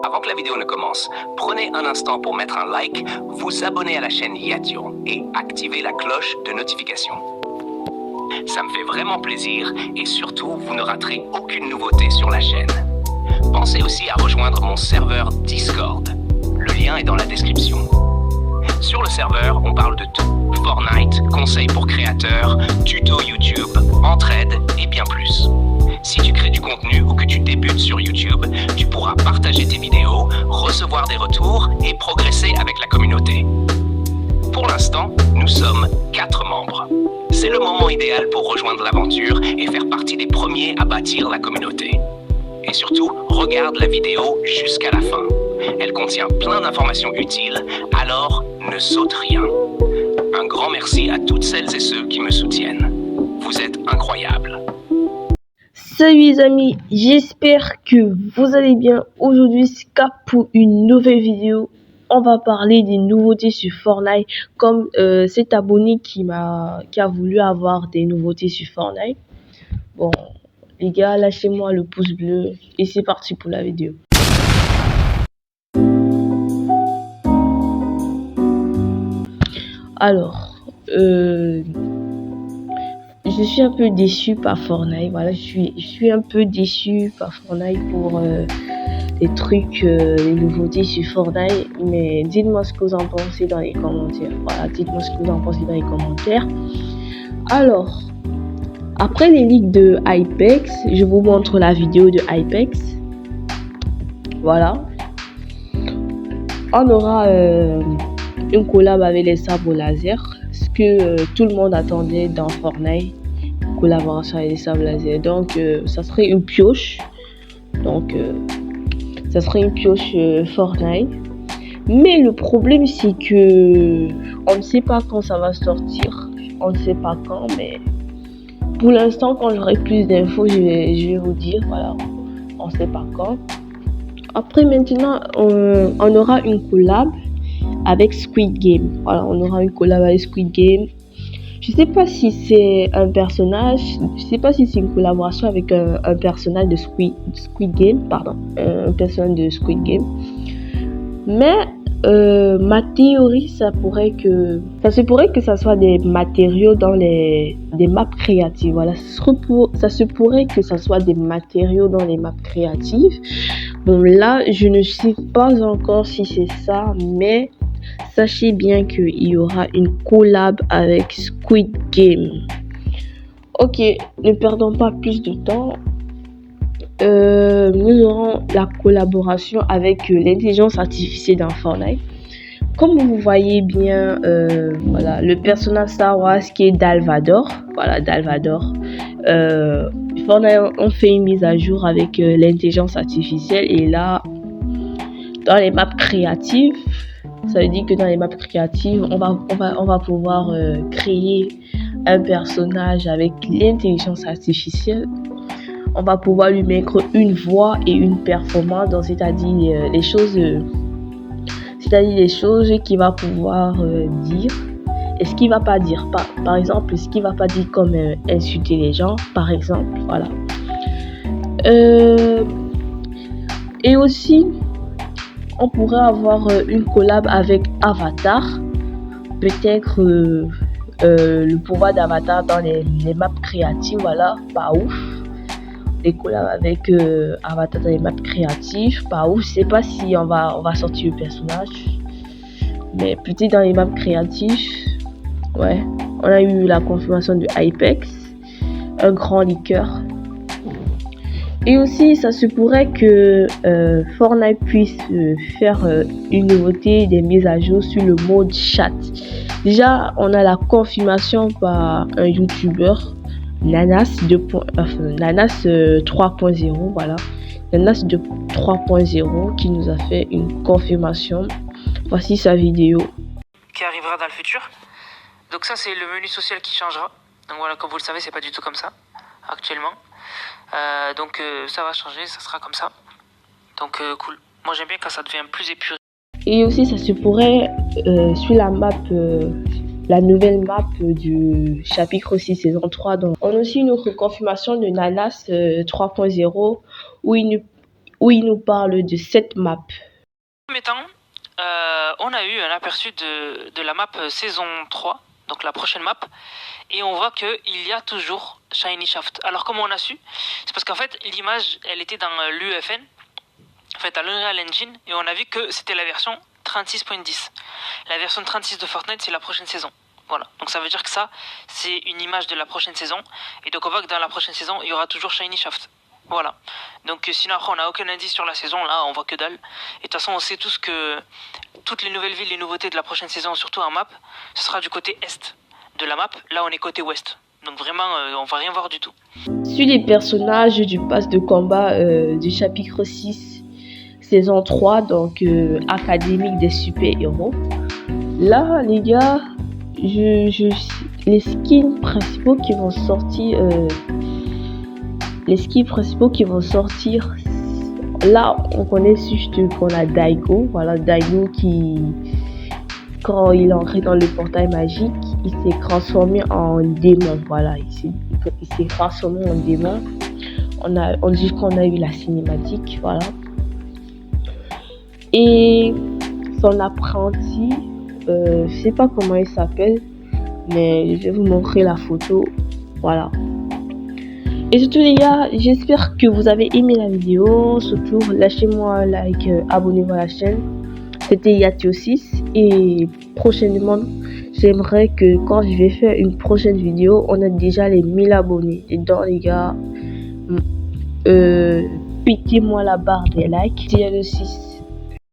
Avant que la vidéo ne commence, prenez un instant pour mettre un like, vous abonner à la chaîne Yatio et activer la cloche de notification. Ça me fait vraiment plaisir et surtout, vous ne raterez aucune nouveauté sur la chaîne. Pensez aussi à rejoindre mon serveur Discord. Le lien est dans la description. Sur le serveur, on parle de tout. Fortnite, conseils pour créateurs, tutos YouTube, entraide et bien plus. Si tu crées du contenu ou que tu débutes sur YouTube, tu pourras partager tes vidéos, recevoir des retours et progresser avec la communauté. Pour l'instant, nous sommes 4 membres. C'est le moment idéal pour rejoindre l'aventure et faire partie des premiers à bâtir la communauté. Et surtout, regarde la vidéo jusqu'à la fin. Elle contient plein d'informations utiles, alors ne saute rien. Un grand merci à toutes celles et ceux qui me soutiennent. Vous êtes incroyables. Salut les amis, j'espère que vous allez bien. Aujourd'hui c'est Cap pour une nouvelle vidéo. On va parler des nouveautés sur Fortnite. Comme cet abonné qui a voulu avoir des nouveautés sur Fortnite. Bon les gars, lâchez-moi le pouce bleu et c'est parti pour la vidéo. Alors je suis un peu déçu par Fortnite. Voilà, je suis un peu déçu par Fortnite pour les trucs, les nouveautés sur Fortnite. Mais dites-moi ce que vous en pensez dans les commentaires. Voilà, dites-moi ce que vous en pensez dans les commentaires. Alors, après les leaks de Hypex, je vous montre la vidéo de Hypex. Voilà. On aura une collab avec les sabres laser. Ce que tout le monde attendait dans Fortnite, collaboration avec les sabres laser. Donc ça serait une pioche. Donc ça serait une pioche Fortnite. Mais le problème c'est que on ne sait pas quand ça va sortir. On ne sait pas quand, mais pour l'instant quand j'aurai plus d'infos, je vais vous dire. Voilà, on ne sait pas quand. Après maintenant on aura une collab avec Squid Game. Voilà, on aura une collab avec Squid Game. Je sais pas si c'est un personnage, je sais pas si c'est une collaboration avec un personnage de Squid Game, pardon, un personnage de Squid Game. Mais ma théorie, ça se pourrait que ça soit des matériaux dans des maps créatives. Voilà, ça se pourrait que ça soit des matériaux dans les maps créatives. Bon là, je ne sais pas encore si c'est ça, mais sachez bien qu'il y aura une collab avec Squid Game. Ok, ne perdons pas plus de temps. Nous aurons la collaboration avec l'intelligence artificielle dans Fortnite. Comme vous voyez bien, voilà, le personnage Star Wars qui est Dalvador. Voilà, Dalvador. Fortnite on fait une mise à jour avec l'intelligence artificielle et là, dans les maps créatives, ça veut dire que dans les maps créatives, on va pouvoir créer un personnage avec l'intelligence artificielle. On va pouvoir lui mettre une voix et une performance, donc c'est-à-dire les choses qu'il va pouvoir dire et ce qu'il va pas dire. Par exemple, ce qu'il va pas dire comme insulter les gens, par exemple, voilà. Et aussi, on pourrait avoir une collab avec Avatar. Peut-être le pouvoir d'Avatar dans les maps créatives, voilà, pas ouf. Les collabs avec Avatar dans les maps créatives, pas ouf. Je sais pas si on va sortir le personnage, mais peut-être dans les maps créatives. Ouais, on a eu la confirmation de Hypex, un grand leaker. Et aussi, ça se pourrait que Fortnite puisse faire une nouveauté, des mises à jour sur le mode chat. Déjà, on a la confirmation par un YouTuber, Nanas 3.0, voilà. Nanas 3.0 qui nous a fait une confirmation. Voici sa vidéo. Qui arrivera dans le futur. Donc ça, c'est le menu social qui changera. Donc voilà, comme vous le savez, c'est pas du tout comme ça actuellement. Donc ça va changer, ça sera comme ça. Donc cool. Moi j'aime bien quand ça devient plus épuré. Et aussi ça se pourrait sur la map, la nouvelle map du chapitre 6 saison 3. Donc on a aussi une autre confirmation de Nanas 3.0 où où il nous parle de cette map. Premier temps, on a eu un aperçu de la map saison 3, donc la prochaine map, et on voit qu'il y a toujours Shiny Shaft. Alors comment on a su? C'est parce qu'en fait l'image elle était dans l'UEFN, en fait à l'Unreal Engine, et on a vu que c'était la version 36.10. La version 36 de Fortnite c'est la prochaine saison. Voilà, donc ça veut dire que ça c'est une image de la prochaine saison, et donc on voit que dans la prochaine saison il y aura toujours Shiny Shaft. Voilà, donc sinon après on n'a aucun indice sur la saison, là on voit que dalle. Et de toute façon on sait tous que toutes les nouvelles villes, les nouveautés de la prochaine saison, surtout en map, ce sera du côté est de la map. Là on est côté ouest, donc vraiment on va rien voir du tout. Sur les personnages du pass de combat du chapitre 6 saison 3, donc académique des super-héros. Là les gars, les skins principaux qui vont sortir, là on connaît juste qu'on a Daigo. Voilà, Daigo qui, quand il est entré dans le portail magique, il s'est transformé en démon. Voilà, il s'est transformé en démon. On dit qu'on a eu la cinématique, voilà. Et son apprenti, je sais pas comment il s'appelle, mais je vais vous montrer la photo. Voilà. Et surtout les gars, j'espère que vous avez aimé la vidéo. Surtout lâchez-moi un like, abonnez-vous à la chaîne. C'était Yatio6 et prochainement j'aimerais que quand je vais faire une prochaine vidéo, on a déjà les 1000 abonnés. Et donc les gars, piquez-moi la barre des likes. Yatio6.